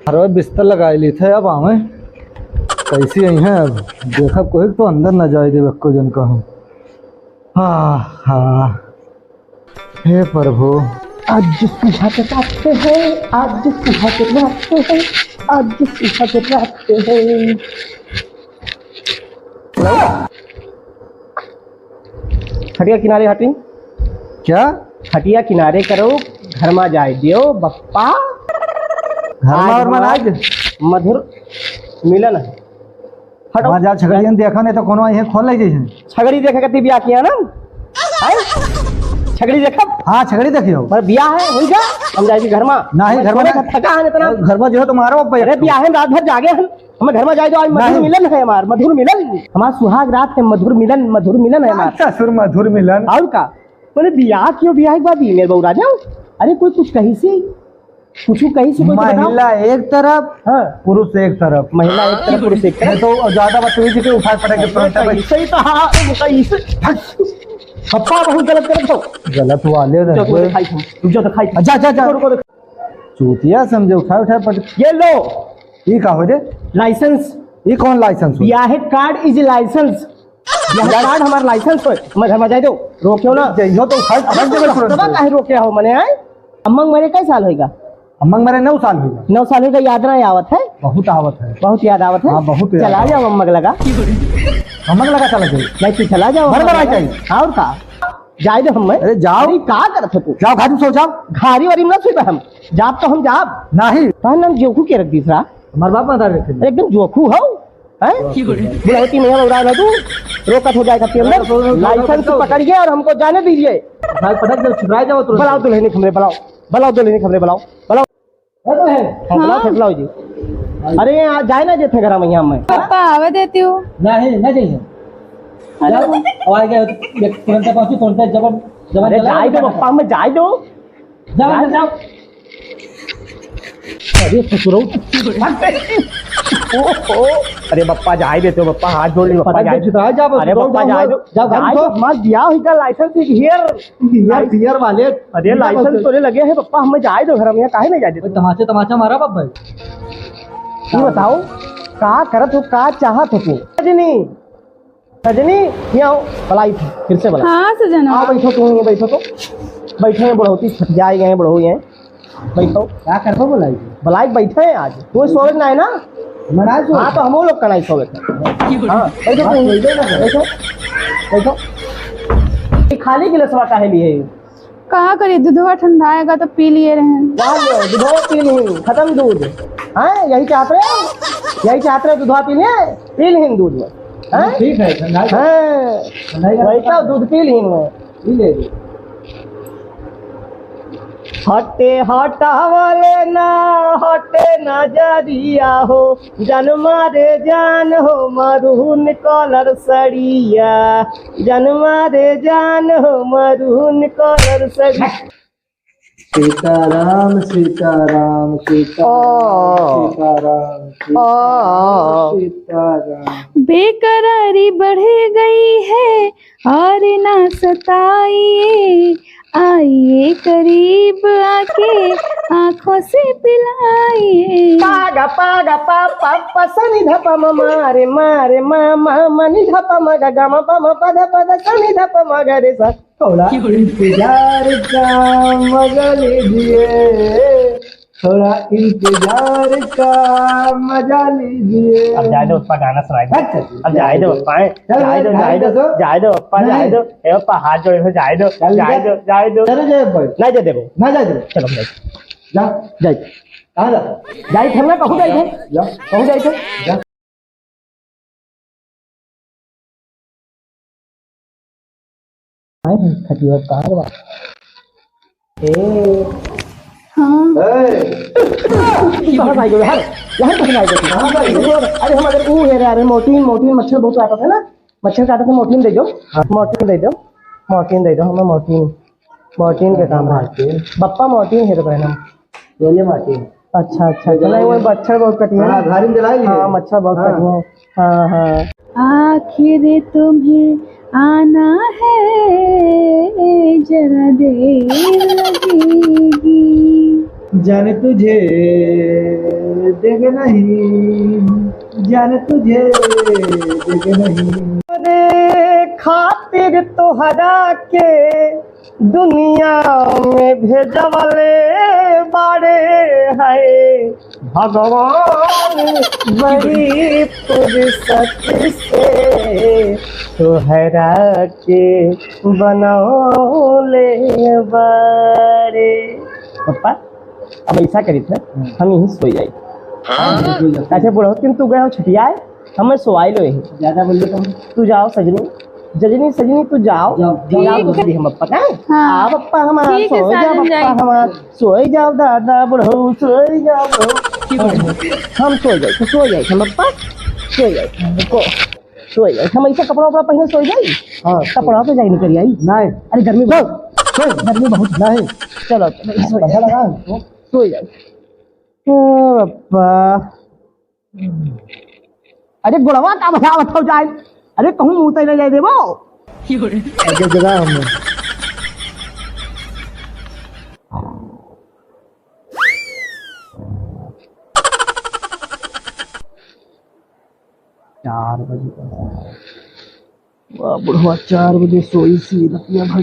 अरे बिस्तर लगा ली थे अब आवे कैसी आई हैं अब देखा कोई तो अंदर न जाए दे को जन कहूँ। हाँ हाँ हे प्रभु आज सुहाग रात है, आज सुहाग रात है, आज सुहाग रात है। खटिया किनारे हटी, क्या खटिया किनारे करो, घर में जाए दियो बप्पा। घर में आज मधुर मिलन है। हटो जा छगड़ियन देखा नहीं तो कोनो आई खोल ले जइसे छगड़ी देखे कति बियाह किया ना है छगड़ी देखा। हाँ छगड़ी देखियो पर बियाह है हो जा हम जाए घर में नहीं घर में थका है इतना घर में जो है तुम्हारा अरे बियाह है रात भर जागे हैं हमें घर में जाए दो। आज मधुर मिलन है हमार मधुर मिलन हमारा सुहाग रात है मधुर मिलन है हमारा ससुर मधुर मिलन और का मैंने बियाह क्यों बियाह के बाद मेरे बहू राजा। अरे कोई कुछ कहीं से कुछ कहीं से महिला एक तरफ हाँ पुरुष एक तरफ महिला एक तरफ पुरुष एक तरफ तो ज्यादा बदतमीजी के उठा पड़ेगा तुरंत सही तो हाँ पप्पा बहुत गलत करत हो गलत वाले जो तो खाई अच्छा अच्छा अच्छा चूतिया समझे उठा पड़ ये लो ये का हो दे लाइसेंस। ये कौन लाइसेंस बियाह कार्ड इज लाइसेंस बियाह कार्ड हमारा लाइसेंस हो मैं घर में जाए दो रोक्यो ना जइयो तो खाई काहे रोके हो मने आए अम्मंग मेरे कई साल होएगा अम्मंग मेरे 9 साल हुई 9 साल होगा याद ना आवत है बहुत आवत है बहुत याद आवत है। हाँ बहुत चला जाओ अम्मंग लगा अम्मंग लगा चला जाए नहीं तू चला जाओ बराबर आ जाए और का जाए दो हम अरे जाओ का करत तू जाओ घाटी सो जाओ घारी वारी में सुबह हम जाब तो हम जाब नहीं तो नाम जोखू के रख दीसरा हमारे बाप बता रहे थे एकदम जोखू हो हैं बुलावती नहीं उड़ा रहा तू रोकत हो जाएगा तेरे अंदर लाइसेंस पकड़िए और हमको जाने दीजिए पटक दे छुड़ा जाओ तुरंत बुलाओ दुल्हन खबरें बुलाओ दुल्हन खबरें बुलाओ बुलाओ जी। अरे जाए ना जेथे घर में यहाँ में पापा आवा देती हूँ नहीं नहीं जइए आवाज गए तुरंत पहुंची तुरंत जब अरे जाए दो पप्पा में जाए दो जाओ अरे ससुरो अरे बप्पा जाए देते हो बप्पा हाथ जोड़ ली बप्पा जाए अरे बप्पा जाए दो जब मत दिया हुई का लाइसेंस हियर वाले अरे लाइसेंस तो लगे हैं बप्पा हमें जाए दो घर में काहे नहीं जाए देते तमाचा मारा बाप भाई तू बताओ का करत हो का चाहत हो तू सजनी ये आओ बलाई थी फिर से बला हाँ सजना आओ बैठो तुम ये बैठो तो बैठे हैं बुढ़ौती छट जाए गए बुढ़ऊ हैं बैठो क्या करबो बुलाई बलाई बैठे हैं आज तू सोवे ना है ना महाराज हाँ तो हम लोग का नहीं सोवे हाँ बैठो बैठो खाली गिलास वाटा है लिए कहा करे दूधवा ठंडाएगा तो पी लिए रहे दूध पी ली खत्म दूध हाँ यही चाहते रहे दूधवा पी लिए पी ली दूध में ठीक है ठंडा वैसा दूध पी ली ले हटे हटावले ना हटे नजरिया हो जन मारे जान हो मरून कलर सड़िया जन मारे जान हो मरून कलर सड़िया। सीताराम सीताराम सीताराम सीताराम बेकरारी बढ़ गई है और ना सताइए आइए करीब आके आंखों से पिलाइए पागा पागा पापा पसनी धप मारे मारे मामा मनी धप मगा गम पम पद पद सनी धप मगा रे सा थोड़ा इंतजार का मजा लीजिए थोड़ा इंतजार का मजा लीजिए। अब जाए दो पप्पा गाना सुनाएगा अब जाए दो पप्पा जाए दो पप्पा हाथ जोड़े जाए दो नहीं दे देबो ना जा दे चलो जा जाए कहां जा जाए थे ना कहूं जाए थे कहूं जाए थे जा खटियो कार बा हाँ भाई गो यार यहाँ तक नहीं देखी अरे हम अगर वो है यार मोटीन मच्छर बहुत आता था ना मच्छर काटते थे मोटीन दे दो मोटीन के काम है बप्पा मोटीन है तो कहना बोले माटी अच्छा नहीं वो मच्छर बहुत कटी है घर में जलाई हाँ मच्छर बहुत कटी है हाँ आखिर तुम्हें आना है, जरा देर लगेगी। जाने तुझे देंगे नहीं, जाने तुझे देंगे नहीं। रे खातिर तोहरा के दुनिया में भेजवले बारे है भगवान, बड़ी फुर्सत से तोहरा के बनौले बारे। पप्पा अब ऐसा करी थे, हम यहीं सो जाए। कैसे बोलो तू गए हो छुट्टिया, हमें सोवाई लो यही। ज्यादा बोलिए तुम। तू जाओ सजनी, सजनी सजनी तू जाओ जाओ दूसरी हम पप्पा हाँ। पप्पा हमारा ठीक है, सो जा साजन पप्पा जाएगी। हमारा सो जाओ दादा बुढ़ऊ सो जाओ बुढ़ऊ। हम सो जाए तो सो जाए हम पप्पा सो जाए रुको सो जाए हम ऐसा कपड़ा उपड़ा पहने सो जाए। हाँ कपड़ा पे जाए निकल आई नहीं। अरे गर्मी बहुत गर्मी बहुत नहीं। चलो अच्छा लगा सो जाए पप्पा। अरे गुड़वा का बता बताओ जाए। अरे कहूँ मुँह तक जाए देवो आगे जगह हमने चार बजे बुढ़वा 4 बजे सोई सी रतिया भर